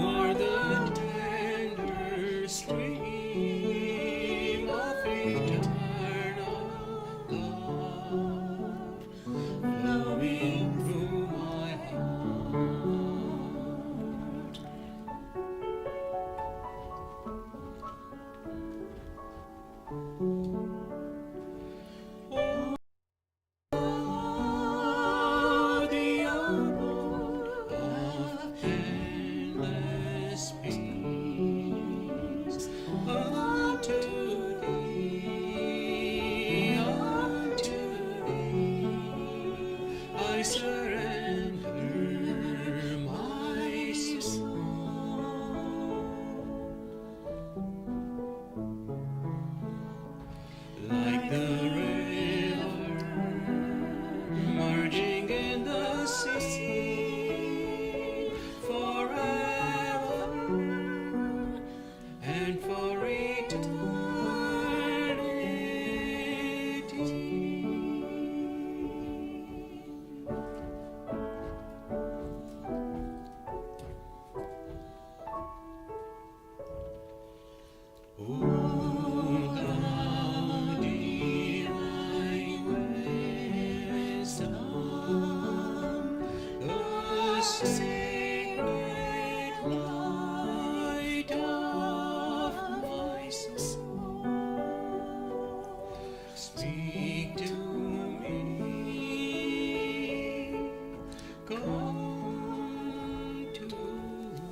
are the tender stream of eternal love flowing through my heart. Oh, the abode of endless peace, unto thee, I surrender my soul. Like the river merging in the sea, forever and for eternity. O thou divine wisdom, the sacred light of my soul, speak to me, come to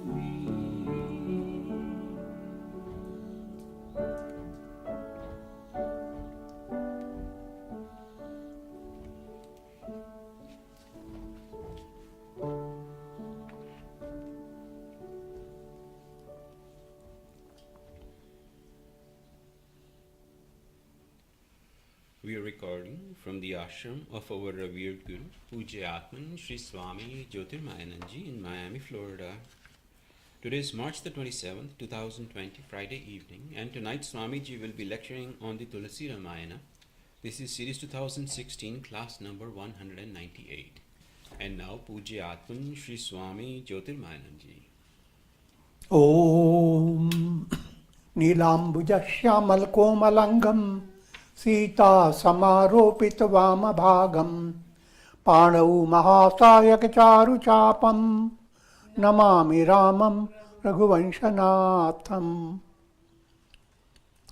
me. We are recording from the ashram of our revered Guru, Pujyatman Sri Swami Jyotirmayananda in Miami, Florida. Today is March the 27th, 2020, Friday evening, and tonight Swamiji will be lecturing on the Tulsi Ramayana. This is series 2016, class number 198. And now Pujyatman Sri Swami Jyotirmayananda. Om Nilambuja Shyamal Komalangam Sita Samaropita Vamabhagam Panau Mahasayaka Charu Chapam Namami Ramam Raghuvanshanatham.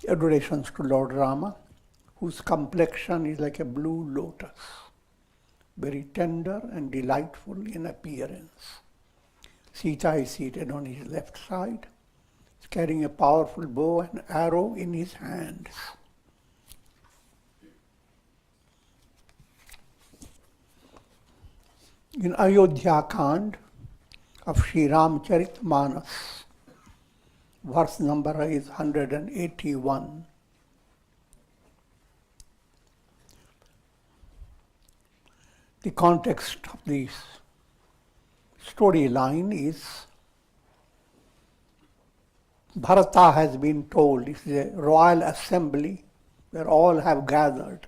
Adorations to Lord Rama, whose complexion is like a blue lotus, very tender and delightful in appearance. Sita is seated on his left side, is carrying a powerful bow and arrow in his hands. In Ayodhya Kand of Sri Ramcharitmanas, verse number is 181. The context of this storyline is Bharata has been told, this is a royal assembly where all have gathered,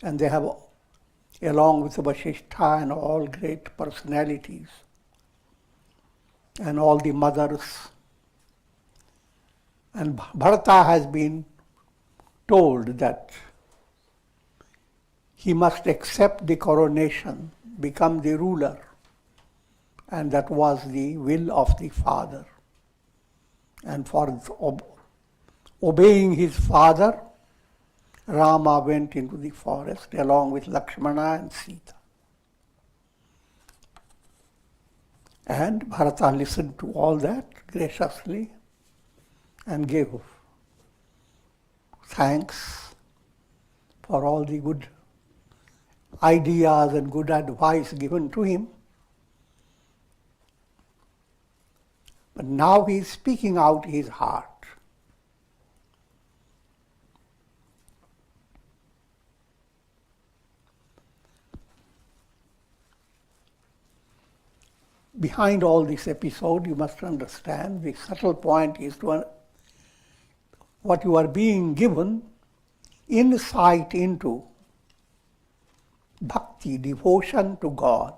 and they have, along with Vasishtha and all great personalities and all the mothers, and Bharata has been told that he must accept the coronation, become the ruler, and that was the will of the father. And for obeying his father, Rama went into the forest along with Lakshmana and Sita. And Bharata listened to all that graciously and gave thanks for all the good ideas and good advice given to him. But now he is speaking out his heart. Behind all this episode, you must understand, the subtle point is what you are being given insight into bhakti, devotion to God.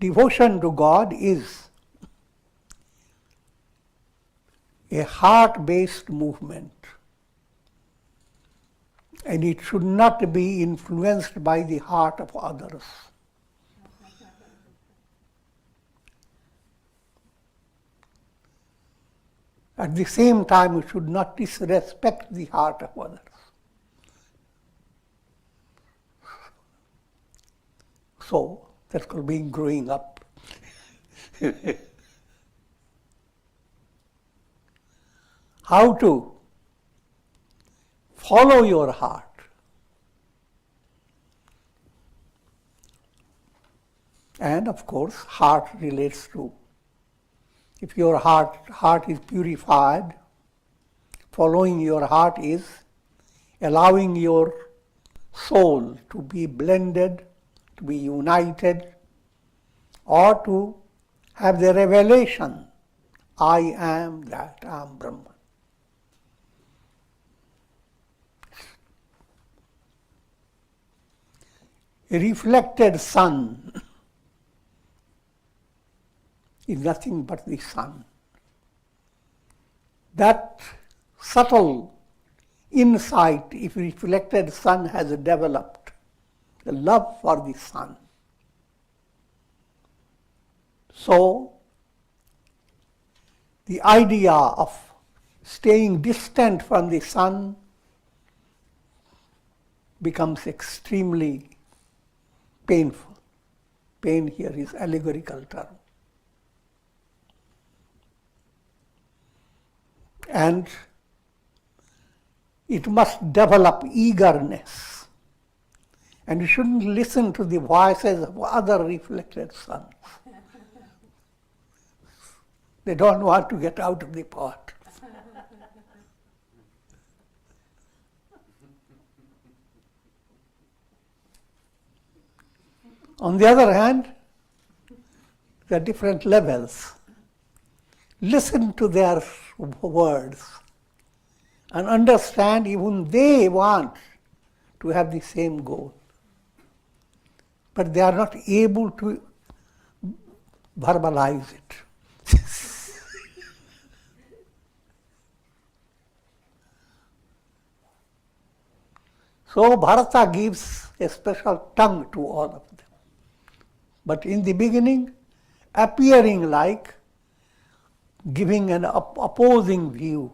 devotion to God is a heart-based movement, and it should not be influenced by the heart of others. At the same time, we should not disrespect the heart of others. So, that's called being growing up. How to follow your heart. And of course, heart relates to, if your heart is purified, following your heart is allowing your soul to be blended, to be united, or to have the revelation, I am that, I am Brahman. A reflected sun is nothing but the sun. That subtle insight, if reflected sun has developed, the love for the sun. So, the idea of staying distant from the sun becomes extremely painful. Pain here is allegorical term. And it must develop eagerness. And you shouldn't listen to the voices of other reflected suns. They don't want to get out of the pot. On the other hand, there are different levels. Listen to their words and understand even they want to have the same goal. But they are not able to verbalize it. So Bharata gives a special tongue to all of them. But in the beginning, appearing like giving an opposing view.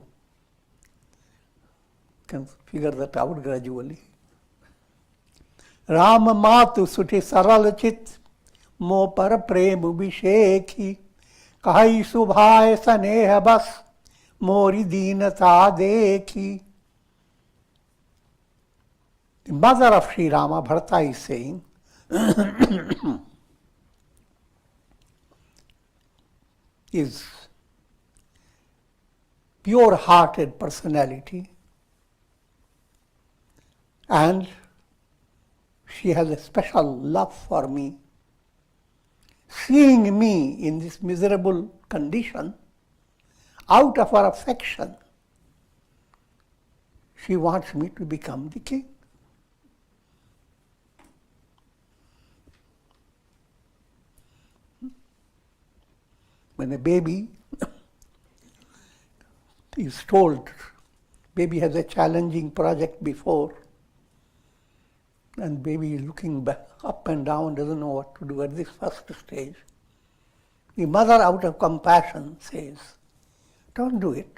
You can figure that out gradually. Rama matu suti saral chit mo par prem abhishekhi kahai subhai saneha bas mori deenata dekhi. The mother of Sri Rama, Bharata, is saying, is pure-hearted personality, and she has a special love for me. Seeing me in this miserable condition, out of her affection, she wants me to become the king. When a baby is told, baby has a challenging project before, and baby is looking back, up and down, doesn't know what to do at this first stage. The mother, out of compassion, says, don't do it.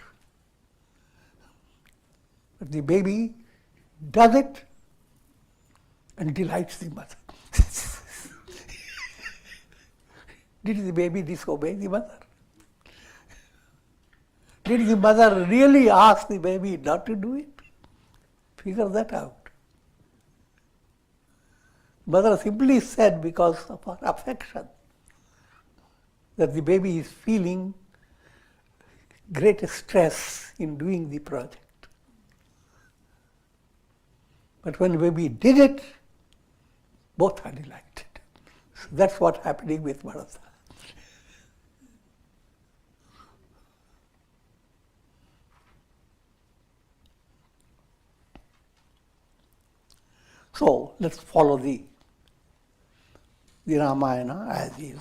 But the baby does it and delights the mother. Did the baby disobey the mother? Did the mother really ask the baby not to do it? Figure that out. Mother simply said, because of her affection, that the baby is feeling great stress in doing the project. But when the baby did it, both are delighted. So that's what's happening with Bharata. So let's follow the Ramayana as is.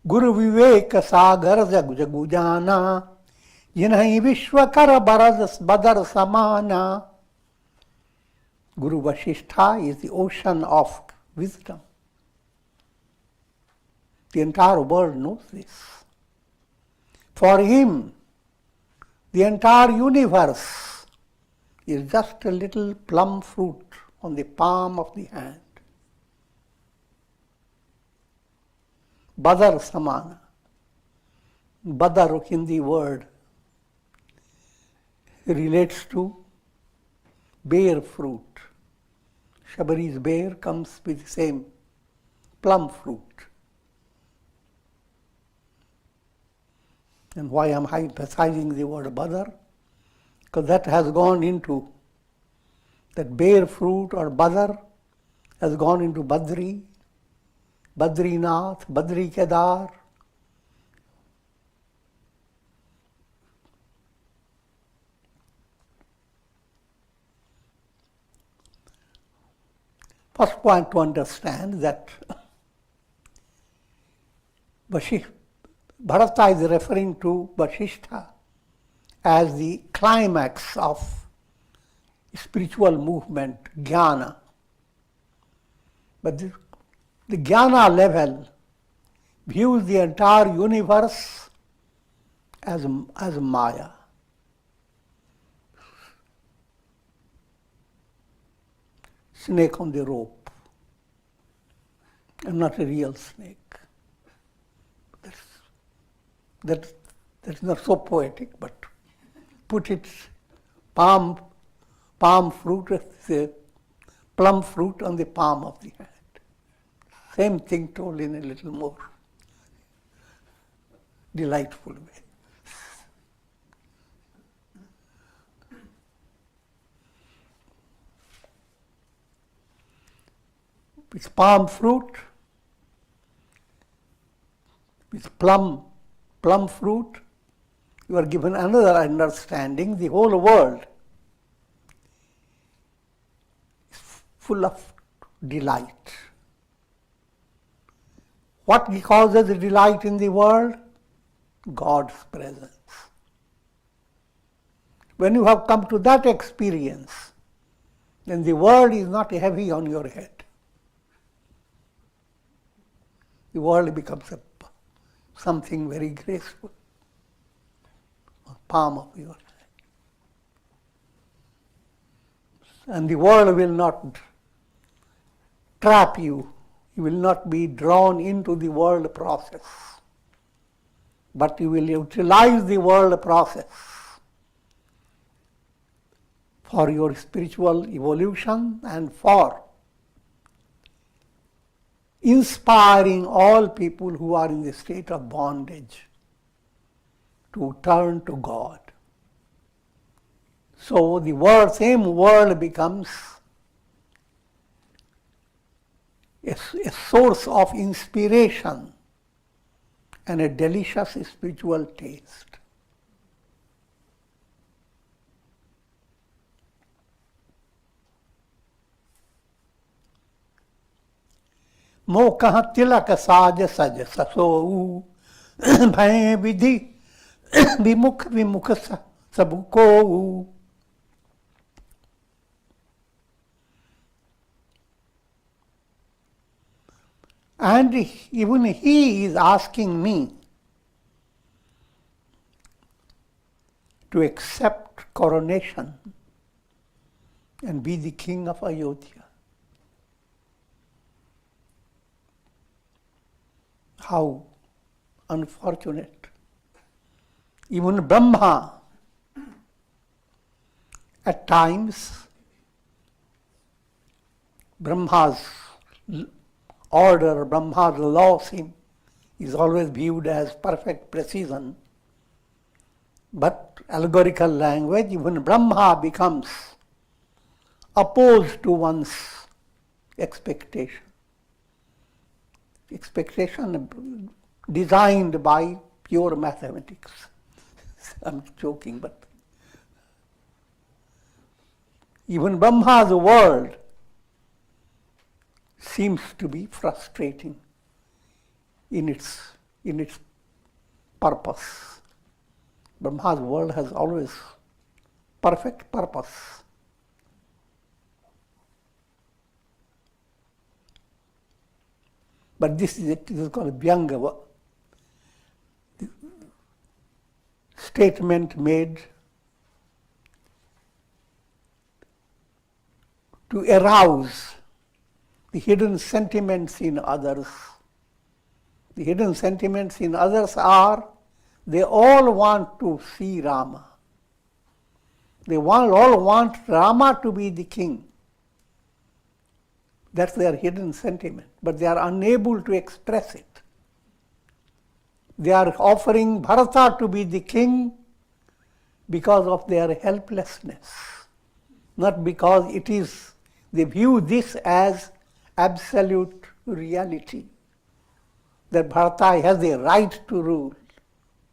गुरु विवेक सागर जग जगु जाना, जिन्हीं विश्व कर बरस बदर समाना. Guru Vasishtha is the ocean of wisdom. The entire world knows this. For him, the entire universe is just a little plum fruit on the palm of the hand. Badar samana. Badar, Hindi word, relates to bear fruit. Shabari's bear comes with the same plum fruit. And why I'm emphasizing the word badar? Because that has gone into, that bear fruit or badar has gone into Badri, Badrinath, Badri Kedar. First point to understand that Bharata is referring to Vasishtha as the climax of spiritual movement, jnana. But the jnana level views the entire universe as Maya. Snake on the rope. I'm not a real snake. That's not so poetic, but put its palm fruit, plum fruit on the palm of the hand. Same thing told in a little more delightful way. With palm fruit, with plum fruit, you are given another understanding. The whole world is full of delight. What causes the delight in the world? God's presence. When you have come to that experience, then the world is not heavy on your head. The world becomes something very graceful on the palm of your hand. And the world will not trap you. You will not be drawn into the world process. But you will utilize the world process for your spiritual evolution and for inspiring all people who are in the state of bondage to turn to God. So the same world becomes a source of inspiration and a delicious spiritual taste. मोह कहाँ तिलक साज सज ससोऊ, भय विधि विमुख विमुख सबको. And even he is asking me to accept coronation and be the king of Ayodhya. How unfortunate. Even Brahma, at times, Brahma's order, Brahma's law is always viewed as perfect precision. But allegorical language, even Brahma becomes opposed to one's expectation. Expectation designed by pure mathematics. I'm joking, but even Brahma's world seems to be frustrating in its in its purpose. Brahma's world has always perfect purpose. But this is called Vyanga, statement made to arouse the hidden sentiments in others. The hidden sentiments in others are, they all want to see Rama. They all want Rama to be the king. That's their hidden sentiment, but they are unable to express it. They are offering Bharata to be the king because of their helplessness, not because it is, they view this as absolute reality, that Bharata has the right to rule.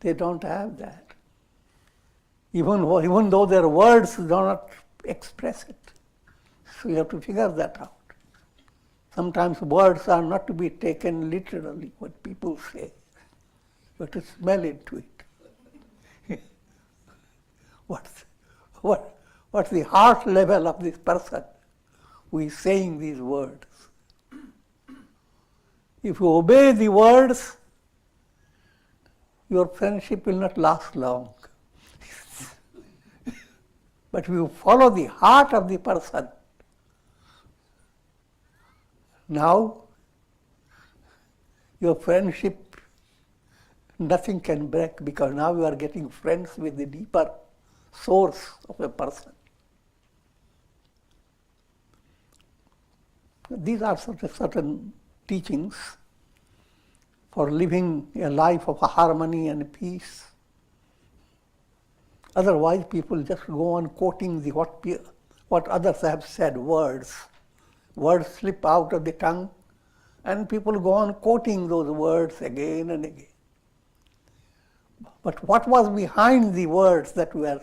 They don't have that. Even though their words do not express it. So you have to figure that out. Sometimes words are not to be taken literally, what people say. You have to smell into it. What's the heart level of this person who is saying these words? If you obey the words, your friendship will not last long. But if you follow the heart of the person, now your friendship, nothing can break, because now you are getting friends with the deeper source of a person. These are certain teachings for living a life of harmony and peace. Otherwise, people just go on quoting what others have said, words. Words slip out of the tongue, and people go on quoting those words again and again. But what was behind the words that were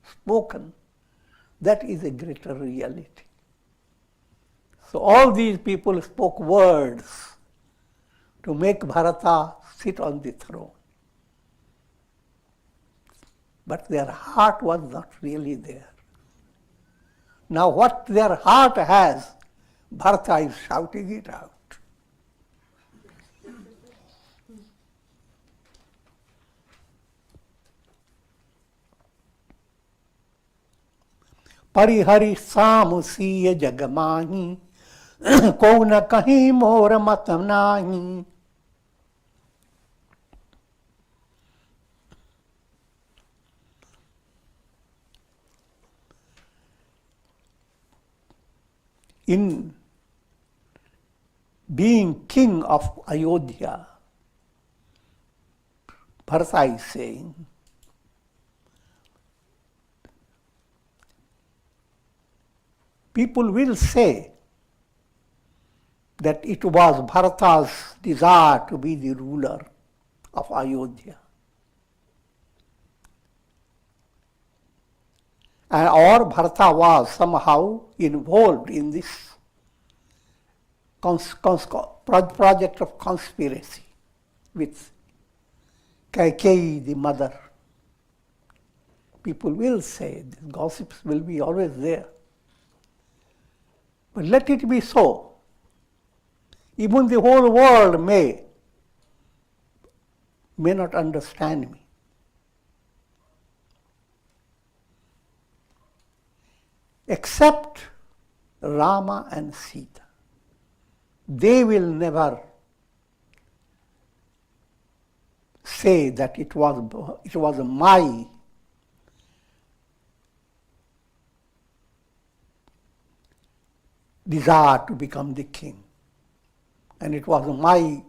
spoken, that is a greater reality. So all these people spoke words to make Bharata sit on the throne. But their heart was not really there. Now what their heart has, Bharata is shouting it out. परिहरि साम सीय जग माही को न कहीं मोर मत नाही. In being king of Ayodhya, Bharata is saying, people will say that it was Bharata's desire to be the ruler of Ayodhya. Or Bharata was somehow involved in this project of conspiracy with Kaikeyi, the mother. People will say, the gossips will be always there. But let it be so. Even the whole world may not understand me. Except Rama and Sita. They will never say that it was my desire to become the king, and it was my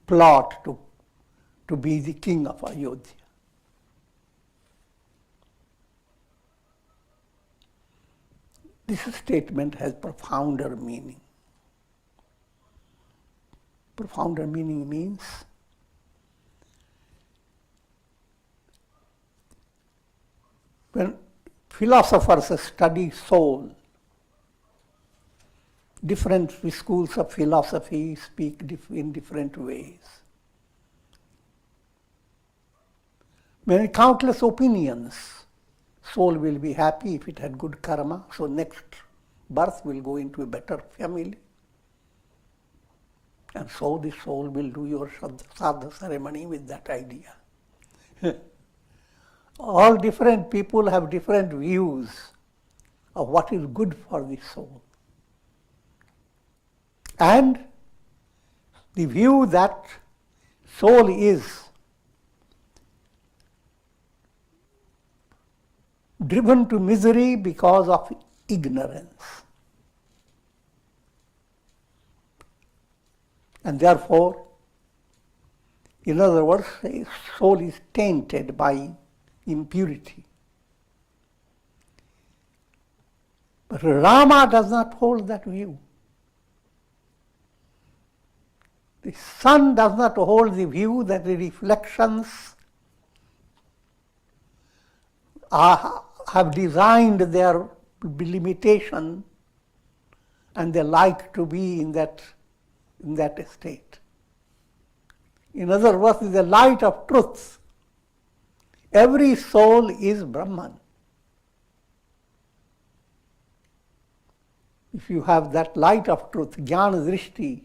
plot to be the king of Ayodhya. This statement has profounder meaning. Profounder meaning means when philosophers study soul, different schools of philosophy speak in different ways. Many countless opinions. Soul will be happy if it had good karma, so next birth will go into a better family. And so the soul will do your sadhana ceremony with that idea. All different people have different views of what is good for the soul. And the view that soul is driven to misery because of ignorance. And therefore, in other words, soul is tainted by impurity. But Rama does not hold that view. The sun does not hold the view that the reflections have designed their limitation and they like to be in that state. In other words, in the light of truth, every soul is Brahman. If you have that light of truth, jnana drishti,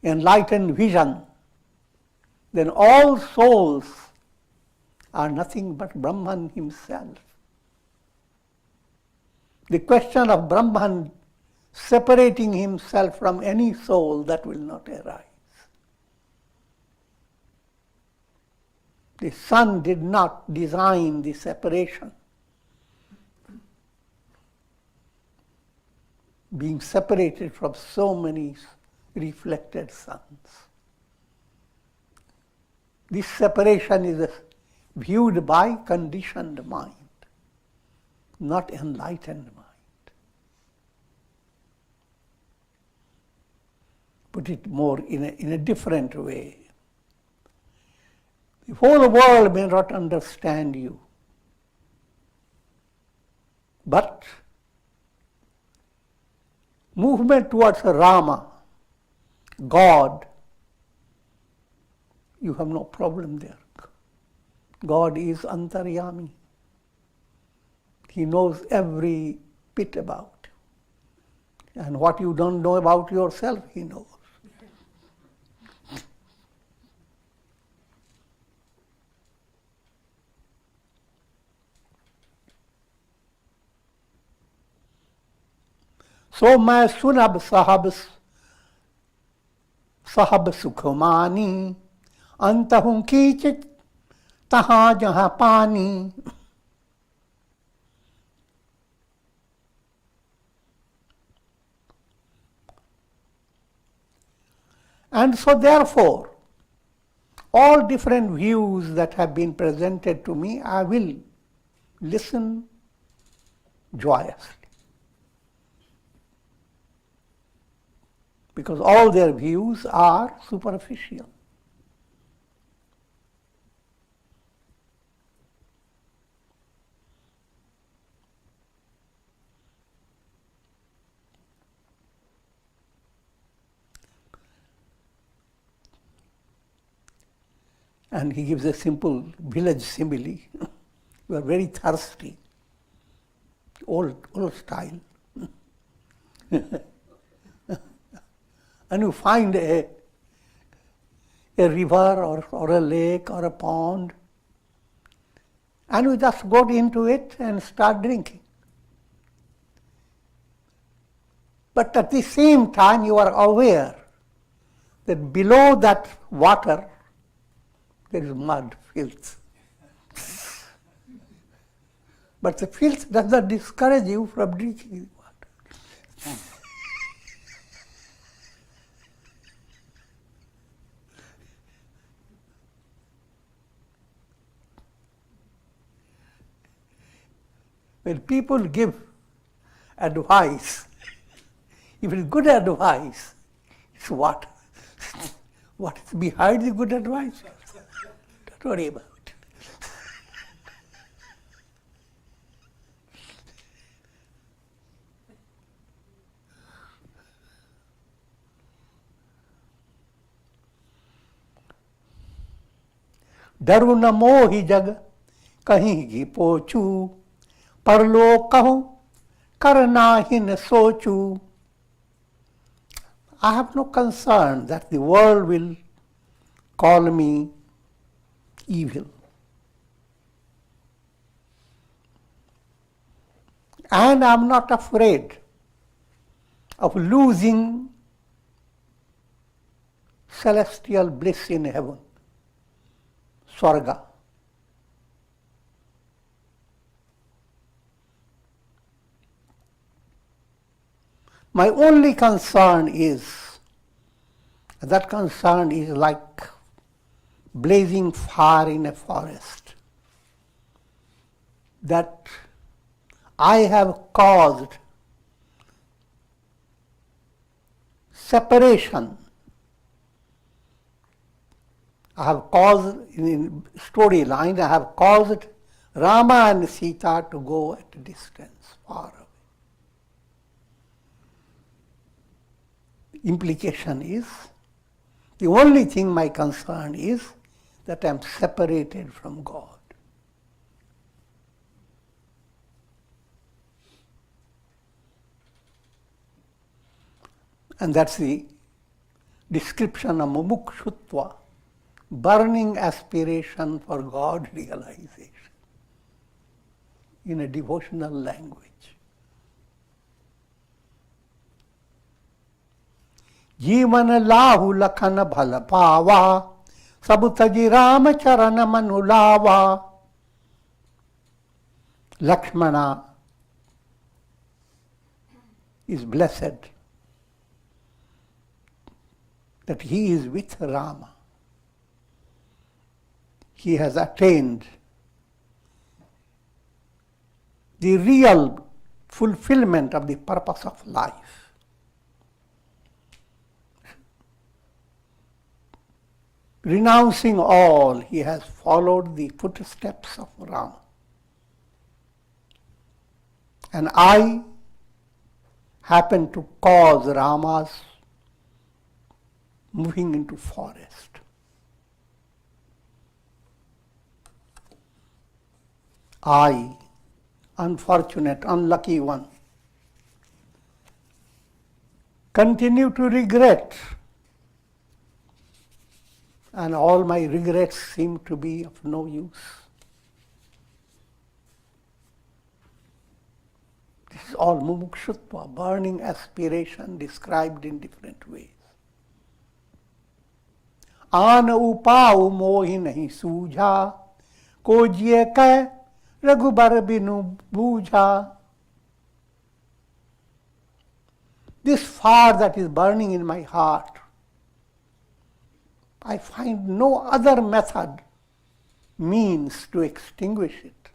enlightened vision, then all souls are nothing but Brahman himself. The question of Brahman separating himself from any soul, that will not arise. The sun did not design the separation. Being separated from so many reflected suns. This separation is viewed by conditioned mind, not enlightened mind. Put it more in a different way. The whole world may not understand you, but movement towards Rama, God, you have no problem there. God is antaryami. He knows every bit about you. And what you don't know about yourself, he knows. So मैं सुनब सहब सुखमानी अंतहुं कीचित तहाँ जहाँ पानी. And so therefore, all different views that have been presented to me, I will listen joyously. Because all their views are superficial. And he gives a simple village simile. You are very thirsty, old style. And you find a river or a lake or a pond, and you just go into it and start drinking. But at the same time, you are aware that below that water, there is mud, filth. But the filth does not discourage you from drinking the water. When people give advice, if it is good advice, it's what? What is behind the good advice? Don't worry about it. डरु न मोहि जग कहीं की पोचू परलोक कहूं कर नाहि न सोचू. I have no concern that the world will call me evil. And I'm not afraid of losing celestial bliss in heaven, Swarga. My only concern is, that concern is like blazing fire in a forest, that I have caused separation. I have caused, in storyline, I have caused Rama and Sita to go at a distance, far away. Implication is, the only thing my concern is that I am separated from God. And that's the description of mumukshutva, burning aspiration for God realization in a devotional language. जीवन लाहु लखन भल पावा सब तजि राम चरण मनु लावा. Lakshmana is blessed that he is with Rama. He has attained the real fulfillment of the purpose of life. Renouncing all, he has followed the footsteps of Rama. And I happen to cause Rama's moving into forest. I, unfortunate, unlucky one, continue to regret, and all my regrets seem to be of no use. This is all mumukshutva, burning aspiration described in different ways. आन उपाऊ मोहि नहीं सूझा को जिए कै रघुबर बिनु बूझा. This fire that is burning in my heart, I find no other method, means to extinguish it.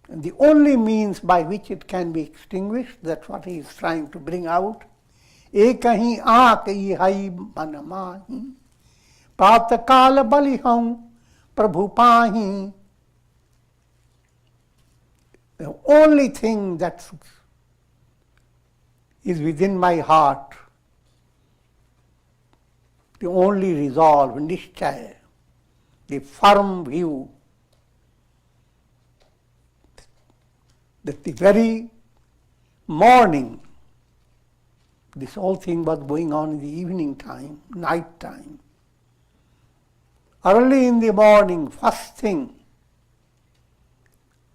And the only means by which it can be extinguished, that's what he is trying to bring out. एक ही आँख इहाई मन माही प्रात काल बलि हूँ प्रभु पाही. The only thing that is within my heart, the only resolve, nishchaya, the firm view that the very morning, this whole thing was going on in the evening time, night time. Early in the morning, first thing,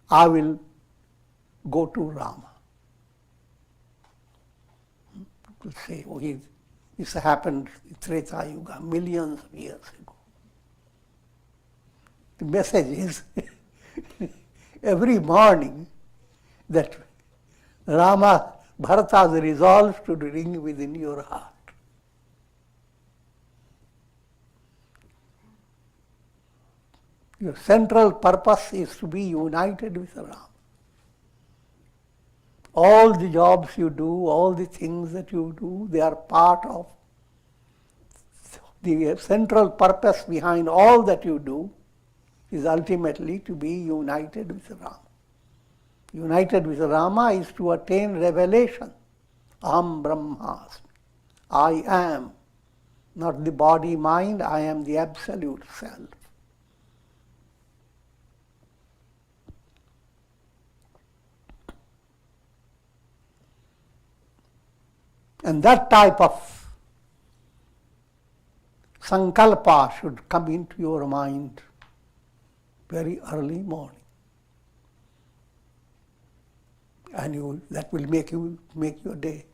I will go to Rama. People say, oh, this happened in Treta Yuga, millions of years ago. The message is, every morning, that Rama, Bharata has resolved to bring within your heart. Your central purpose is to be united with Rama. All the jobs you do, all the things that you do, they are part of the central purpose behind all that you do is ultimately to be united with Rama. United with Rama is to attain revelation. Aham Brahmasmi. I am not the body, mind, I am the absolute self. And that type of sankalpa should come into your mind very early morning. And that will make your day.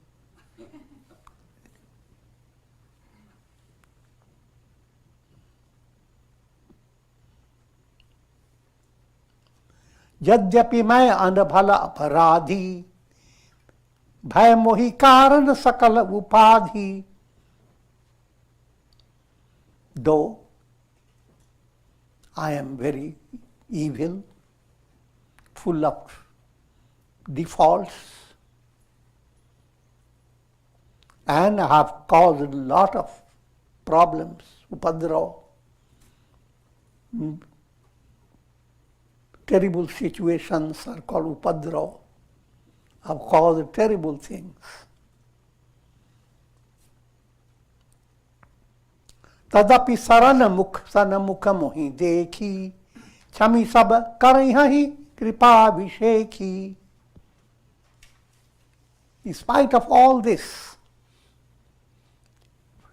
यद्यपि मैं अनभल अपराधी, भय मोहि कारण सकल उपाधि. Though I am very evil, full of defaults, and I have caused a lot of problems, upadra, terrible situations are called upadra, have caused terrible things. तदपि शरण मुख सन मुख मोहि देखी, क्षमि सब करहि कृपाभिषेकी. In spite of all this,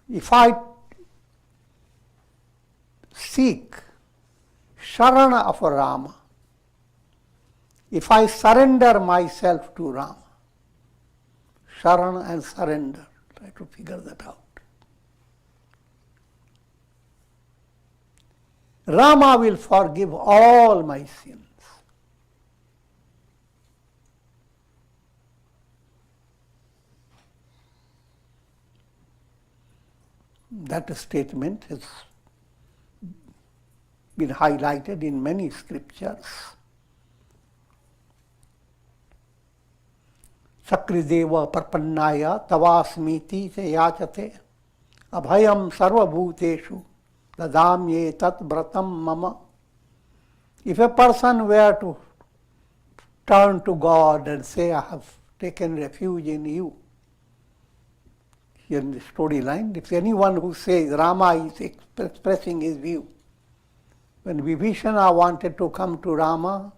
if I seek Sharana of Rama, if I surrender myself to Rama, Sharana and surrender, try to figure that out. Rama will forgive all my sins. That statement has been highlighted in many scriptures. Sakrideva parpannaya tavasmiti te yachate abhayam sarvabhuteshu dadamye tat vratam mama. If a person were to turn to God and say, I have taken refuge in you, here in the storyline, if anyone who says Rama is expressing his view, when Vibhishana wanted to come to Rama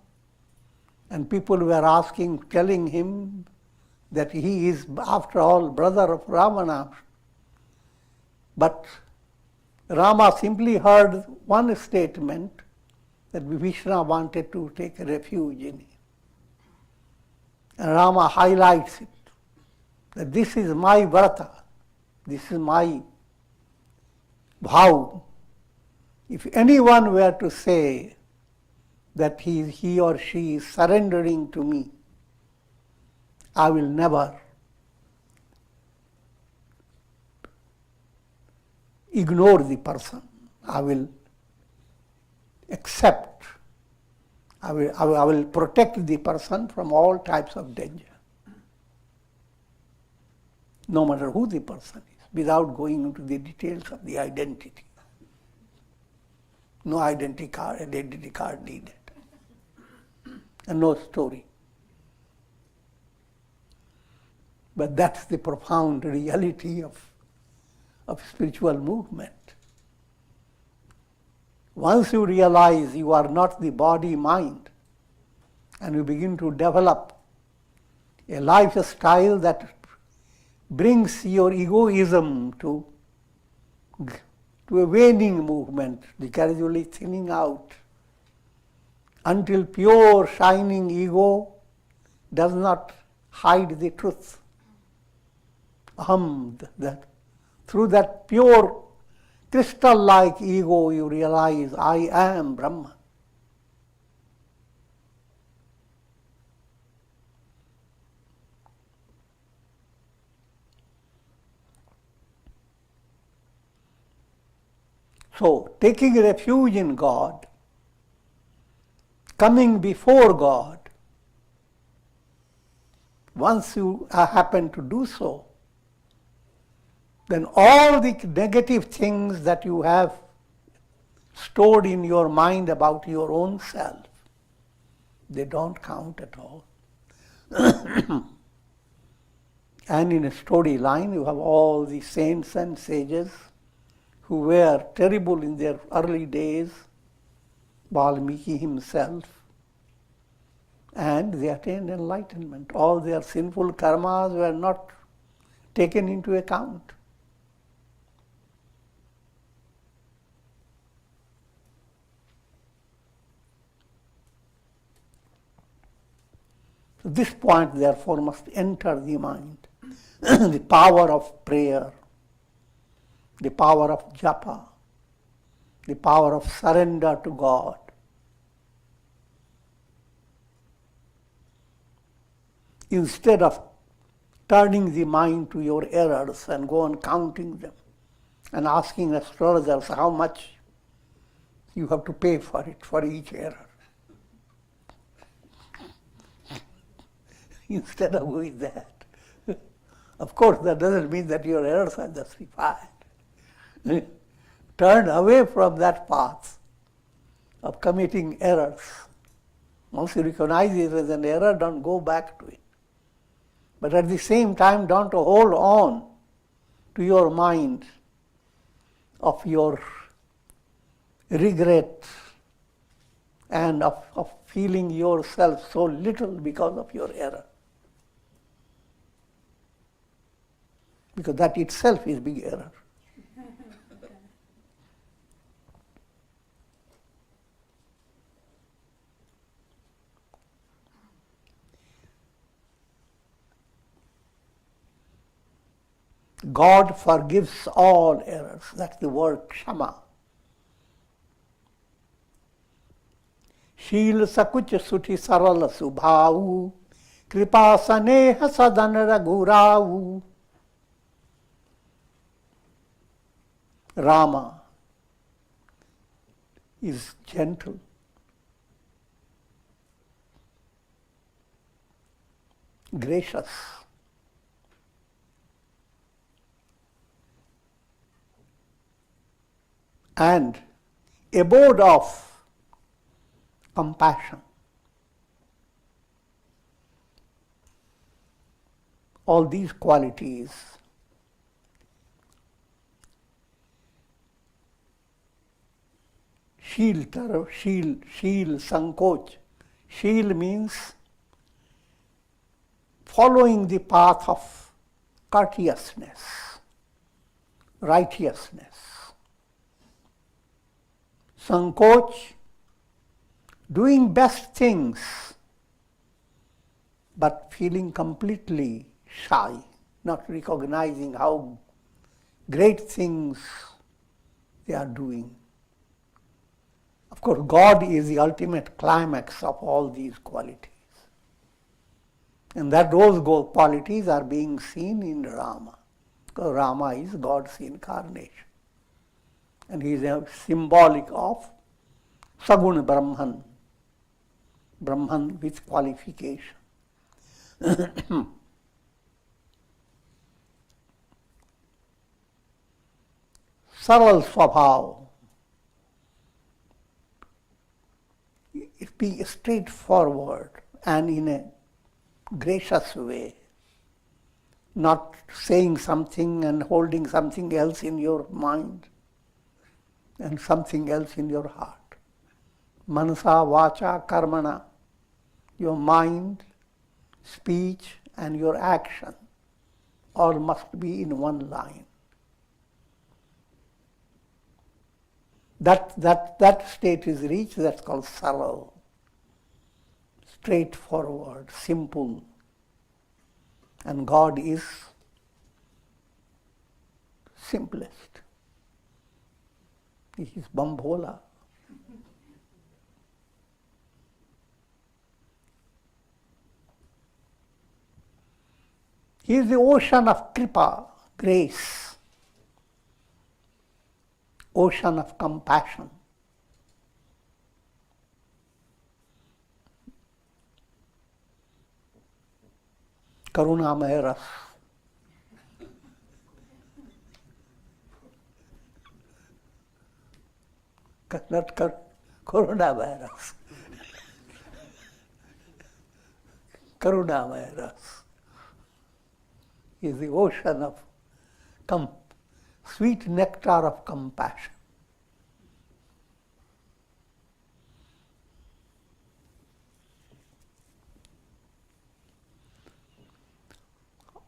and people were asking, telling him that he is after all brother of Ravana, but Rama simply heard one statement that Vibhishana wanted to take refuge in him. And Rama highlights it, that this is my vrata, this is my vow. If anyone were to say that he or she is surrendering to me, I will never ignore the person. I will accept. I will protect the person from all types of danger, no matter who the person is, without going into the details of the identity. No identity card needed, and no story. But that's the profound reality of spiritual movement. Once you realize you are not the body, mind, and you begin to develop a lifestyle that brings your egoism to a waning movement, gradually thinning out, until pure shining ego does not hide the truth. Through that pure crystal-like ego you realize I am Brahman. So, taking refuge in God, coming before God, once you happen to do so, then all the negative things that you have stored in your mind about your own self, they don't count at all. And in a storyline, you have all the saints and sages who were terrible in their early days, Valmiki himself, and they attained enlightenment. All their sinful karmas were not taken into account. So this point, therefore, must enter the mind. The power of prayer, the power of japa, the power of surrender to God. Instead of turning the mind to your errors and go on counting them and asking astrologers how much you have to pay for it, for each error. Instead of doing that. Of course, that doesn't mean that your errors are justified. Turn away from that path of committing errors. Once you recognize it as an error, don't go back to it. But at the same time, don't hold on to your mind of your regret and of feeling yourself so little because of your error. Because that itself is big error. God forgives all errors. That's the word kshama. शील सकुच सुठि सरल सुभाऊ कृपा स्नेह सदन रघुराऊ. Rama is gentle, gracious, and abode of compassion. All these qualities Sheel, sankoch. Sheel means following the path of courteousness, righteousness. Sankoch, doing best things, but feeling completely shy, not recognizing how great things they are doing. Of course, God is the ultimate climax of all these qualities. And that those qualities are being seen in Rama. Because Rama is God's incarnation. And he is a symbolic of Sagun Brahman. Brahman with qualification. Saral Swabhav. It be straightforward and in a gracious way, not saying something and holding something else in your mind and something else in your heart. Manasa, vacha, karmana, your mind, speech and your action all must be in one line. That state is reached, that's called saral. Straightforward, simple. And God is simplest. He is Bambola. He is the ocean of kripa, grace. Ocean of compassion. Karunamaya ras. Not Karunamaya ras. Karunamaya ras is the ocean of sweet nectar of compassion.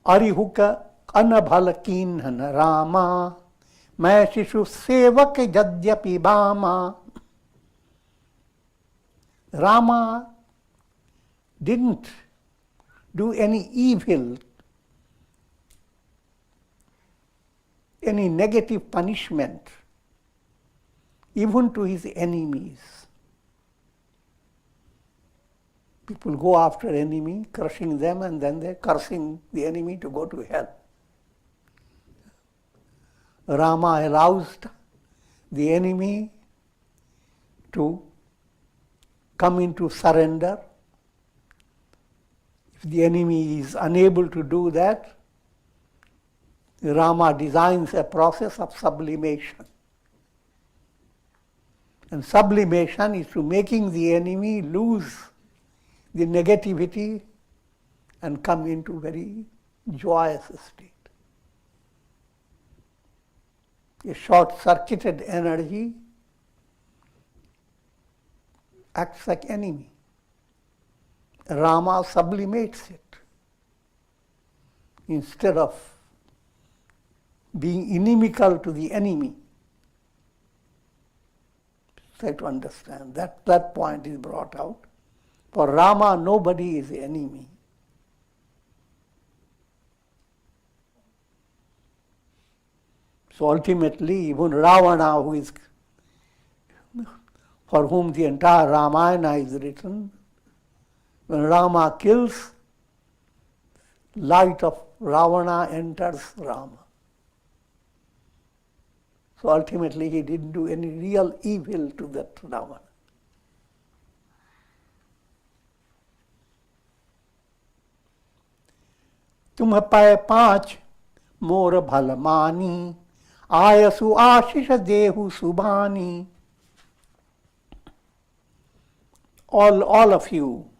अरिहुक अनभल कीन्हन Rama, मैं शिशु सेवक यद्यपि बामा. Rama didn't do any evil, any negative punishment, even to his enemies. People go after enemy, crushing them, and then they're cursing the enemy to go to hell. Rama aroused the enemy to come into surrender. If the enemy is unable to do that, Rama designs a process of sublimation. And sublimation is to making the enemy lose the negativity and come into very joyous state. A short-circuited energy acts like enemy. Rama sublimates it. Instead of being inimical to the enemy, try to understand. That point is brought out. For Rama, nobody is the enemy. So ultimately, even Ravana, for whom the entire Ramayana is written, when Rama kills, light of Ravana enters Rama. So ultimately, he didn't do any real evil to that Ravana. तुम पाए पांच मोर भल मानी, आयसु आशीष देहु सुबानी. All of you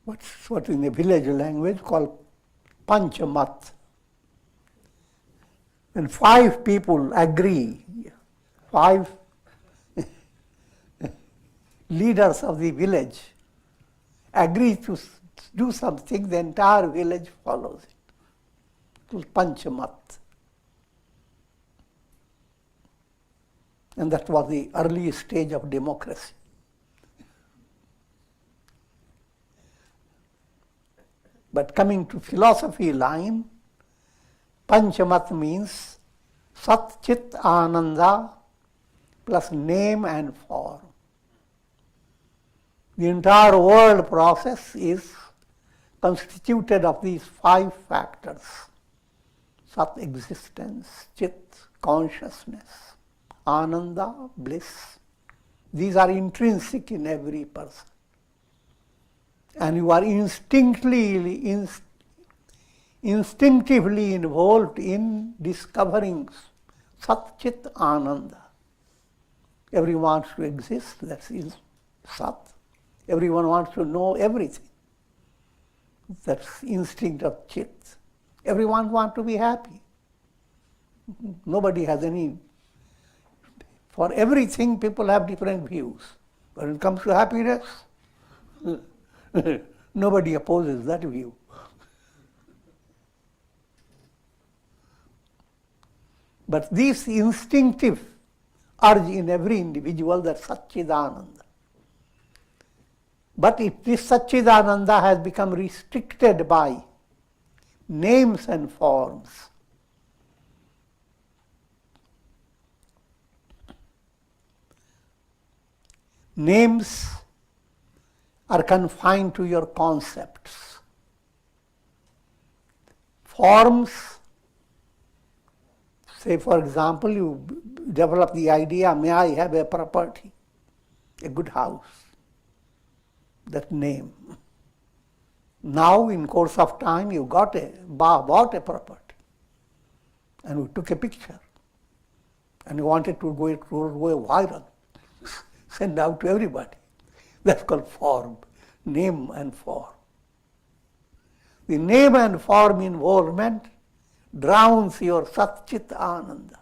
what in the village language called panchamat. When 5 people agree, 5 leaders of the village agree to do something, the entire village follows it. It's panchamat. And that was the early stage of democracy. But coming to philosophy line, panchamat means Sat Chit Ananda plus name and form. The entire world process is constituted of these 5 factors. Sat, existence; Chit, consciousness; Ananda, bliss. These are intrinsic in every person. And you are instinctively involved in discovering Sat Chit Ananda. Everyone wants to exist, that is Sat. Everyone wants to know everything. That's instinct of Chit. Everyone wants to be happy. Nobody has any. For everything, people have different views. When it comes to happiness, nobody opposes that view. But this instinctive urge in every individual, that's Satchidananda. But if this Satchidananda has become restricted by names and forms, names are confined to your concepts. Forms, say for example, you develop the idea, may I have a property, a good house, that name. Now in course of time you bought a property and we took a picture and you wanted to go viral, send out to everybody. That's called form, name and form. The name and form involvement drowns your Satchit Ananda.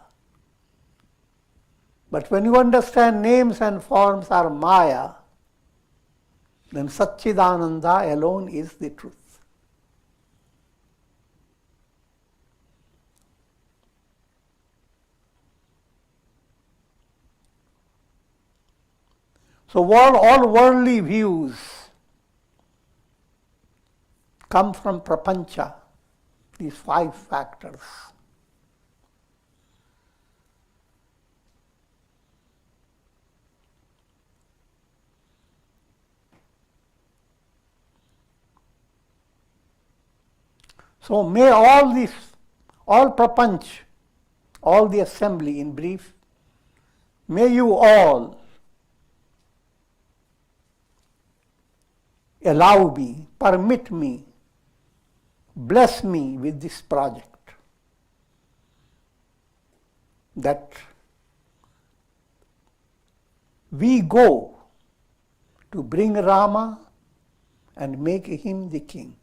But when you understand names and forms are Maya, then Satchidananda alone is the truth. So all worldly views come from prapancha, these 5 factors. So may all prapanch, all the assembly in brief, may you all allow me, permit me, bless me with this project, that we go to bring Rama and make him the king.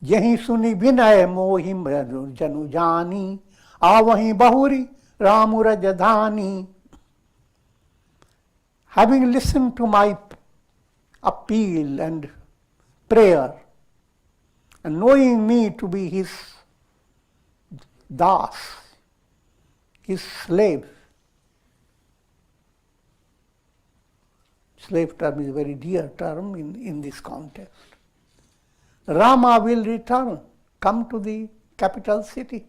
यही सुनी विनय मोहि जनु जानी आवही बहुरी Ram रजधानी. Having listened to my appeal and prayer, and knowing me to be his das, his slave. Slave term is a very dear term in this context. Rama will return, come to the capital city,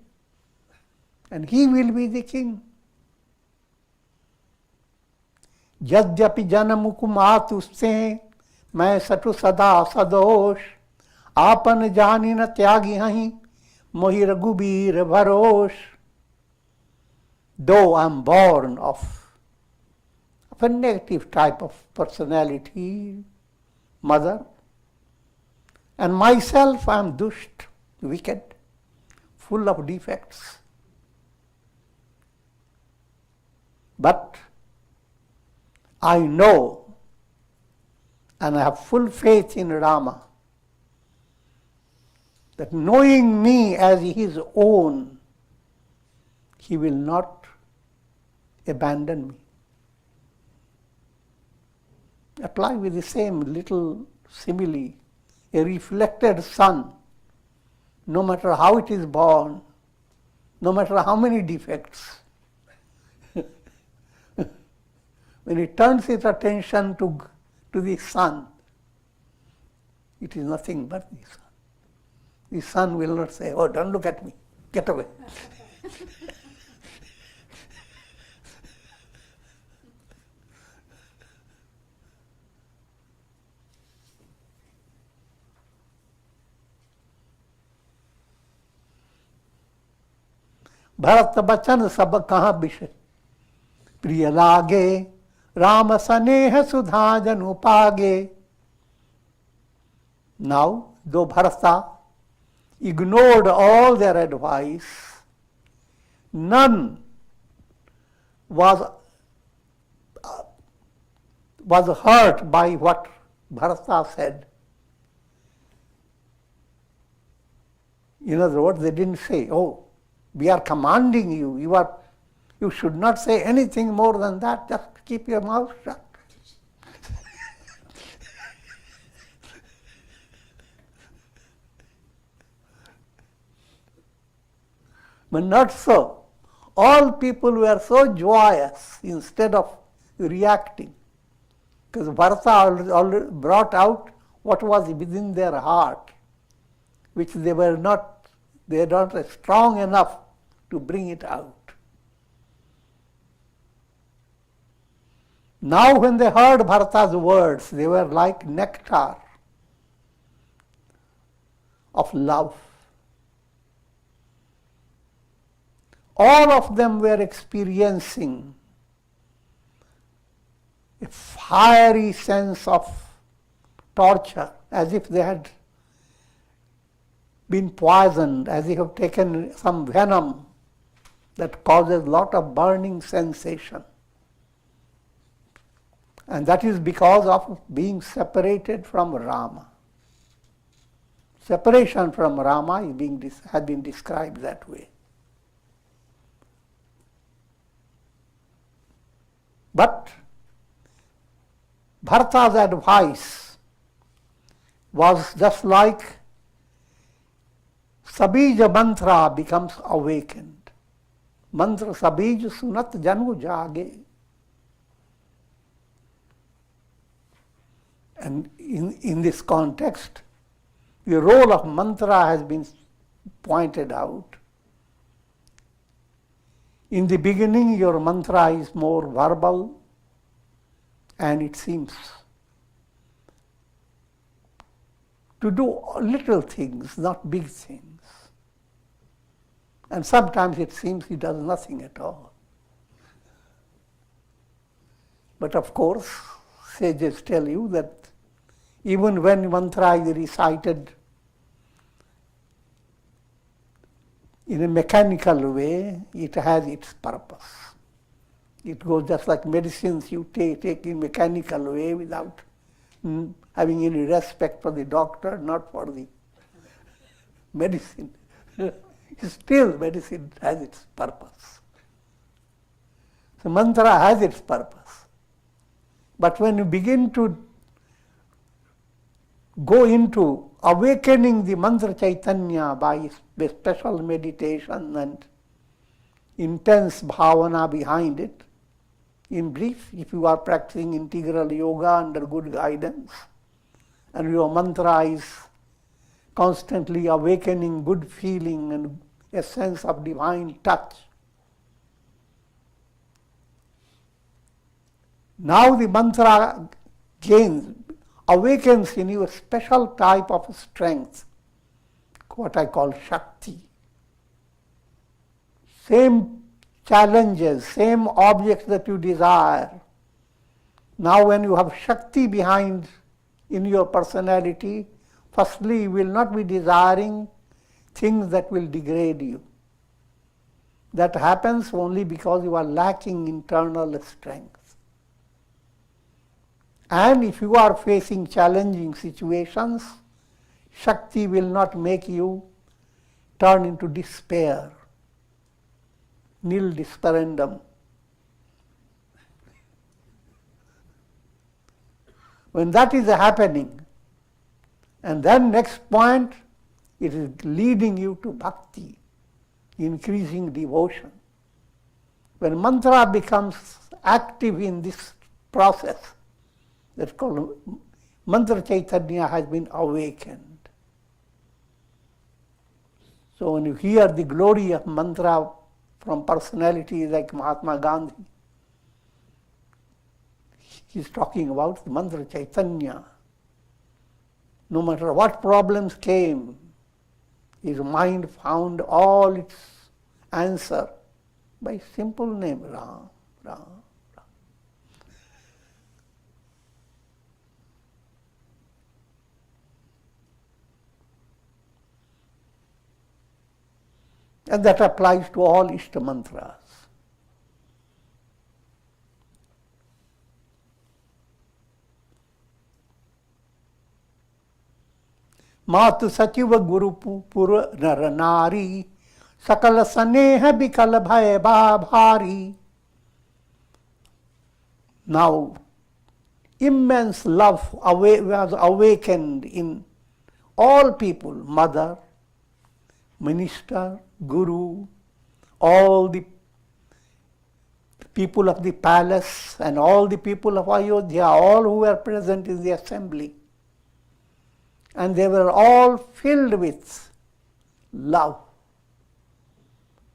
and he will be the king. यद्यपि जन्म कुमातु से मैं सटु सदा सदोष आपन जानी न त्यागी हहीं मोहि Raghubir Bharosh. Though I am born of a negative type of personality, mother, and myself I am dusht, wicked, full of defects. But I know and I have full faith in Rama that knowing me as his own, he will not abandon me. Apply with the same little simile. A reflected sun, no matter how it is born, no matter how many defects, when it turns its attention to the sun, it is nothing but the sun. The sun will not say, "Oh, don't look at me, get away." Bharat बचन सब कहाँ विषय प्रिय लागे राम सनेह सुधा जनु पागे. Now, though Bharata ignored all their advice, none was hurt by what Bharata said. In other words, they didn't say, "Oh, we are commanding you. You should not say anything more than that. Just keep your mouth shut." But not so. All people were so joyous instead of reacting, because Bharata already brought out what was within their heart, which they were not strong enough to bring it out. Now when they heard Bharata's words, they were like nectar of love. All of them were experiencing a fiery sense of torture, as if they had been poisoned, as if they have taken some venom that causes lot of burning sensation. And that is because of being separated from Rama. Separation from Rama has been described that way. But Bharata's advice was just like Sabija mantra becomes awakened. Mantra Sabij sunat janmu jage. And in this context, the role of mantra has been pointed out. In the beginning, your mantra is more verbal, and it seems to do little things, not big things. And sometimes it seems he does nothing at all. But of course, sages tell you that even when mantra is recited in a mechanical way, it has its purpose. It goes just like medicines you take in mechanical way without having any respect for the doctor, not for the medicine. Still, medicine has its purpose. So mantra has its purpose. But when you begin to go into awakening the mantra chaitanya by special meditation and intense bhavana behind it, in brief, if you are practicing integral yoga under good guidance, and your mantra is constantly awakening good feeling and a sense of divine touch, now the mantra awakens in you a special type of strength, what I call Shakti. Same challenges, same objects that you desire. Now when you have Shakti behind in your personality, firstly you will not be desiring things that will degrade you. That happens only because you are lacking internal strength. And if you are facing challenging situations, Shakti will not make you turn into despair. Nil desperandum. When that is happening, and then next point, it is leading you to bhakti, increasing devotion. When mantra becomes active in this process, that's called mantra chaitanya has been awakened. So when you hear the glory of mantra from personalities like Mahatma Gandhi, he's talking about the mantra chaitanya. No matter what problems came, his mind found all its answer by simple name, Ram, Ram. And that applies to all Ishta mantras. Matu sachiva guru pura naranari, sakala saneha bikala bhaya bhabhari. Now, immense love was awakened in all people, mother, minister, guru, all the people of the palace and all the people of Ayodhya, all who were present in the assembly. And they were all filled with love.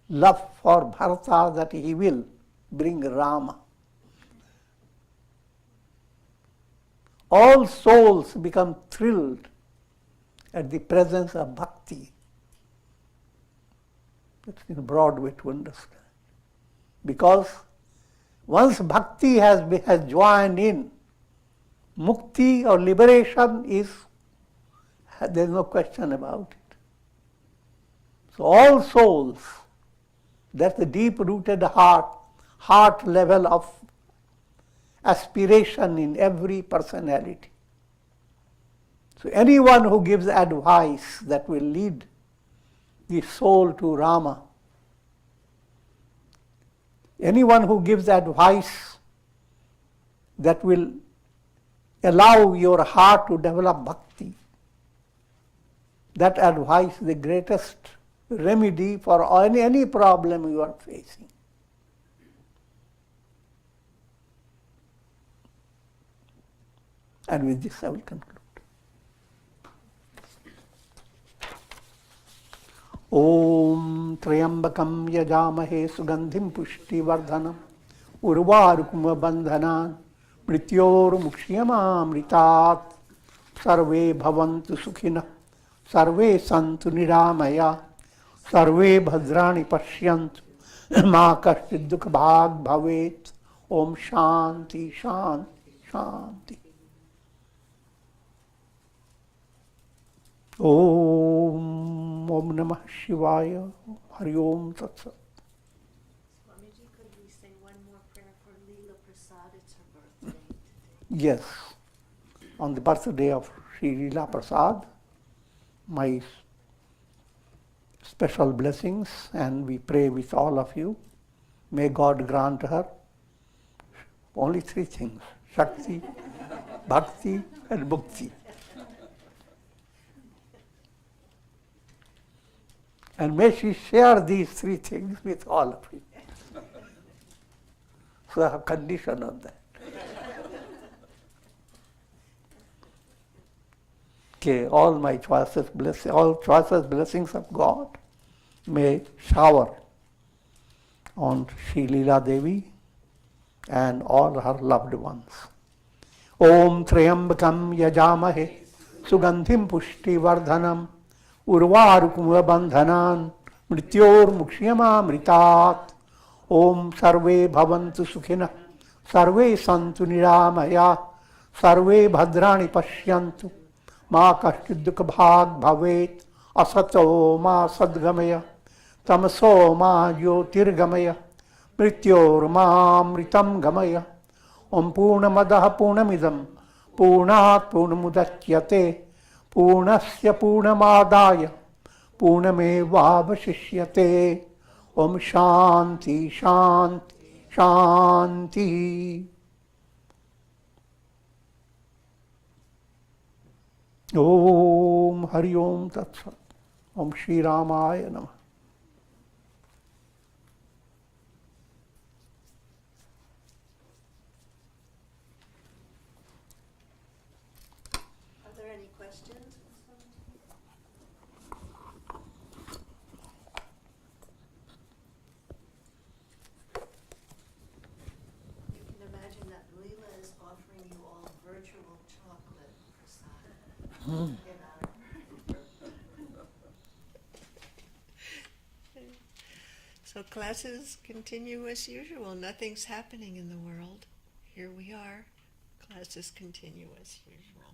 Love for Bharata that he will bring Rama. All souls become thrilled at the presence of bhakti. That's in a broad way to understand. Because once bhakti has joined in, mukti or liberation there's no question about it. So all souls That's the deep-rooted heart level of aspiration in every personality. So anyone who gives advice that will lead the soul to Rama, anyone who gives advice that will allow your heart to develop bhakti, that advice is the greatest remedy for any problem you are facing. And with this I will conclude. Om Trayambakam Yajamahe Sugandhim Pushtivardhanam Urvarukuma Bandhanan Mrityor Mukshiyamamritat Sarve Bhavantu Sukhina Sarve Santu Niramaya Sarve Bhadrani Pashyantu Ma Kashchid Dukha Bhag Bhavet. Om Shanti Shanti Shanti. Om Namah Shivaya. Hari Om Tat Sat. Swamiji, could we say one more prayer for Leela Prasad? It's her birthday today. Yes. On the birthday of Sri Leela Prasad, my special blessings, and we pray with all of you. May God grant her only three things: Shakti, Bhakti, and Mukti. And may she share these three things with all of you. So I have condition on that. Okay, all my choices, blessings of God may shower on Sri Leela Devi and all her loved ones. Om Trayambakam Yajamahe Sugandhim Pushti Vardhanam Urvarukuma Bandhanan Mrityor Mukshiyamamritat. Om Sarve Bhavantu Sukhina Sarve Santu Niramaya Sarve Bhadrani Pashyantu Ma Kashchid Dukha Bhag Bhavet. Asato Ma Sadgamaya Tamaso Ma Jyotirgamaya Mrityor Ma Mritam Gamaya. Om Purnamadaha Purnamidam Purnat Purnamudatyate Purnasya Purnamadaya Purnamevavashishyate. Om Shanti Shanti Shanti. Om Hari Om Tat Sat. Om Shri Ramaya Namah. Are there any questions? You can imagine that Leela is offering you all virtual chocolate prasad. So classes continue as usual. Nothing's happening in the world. Here we are. Classes continue as usual.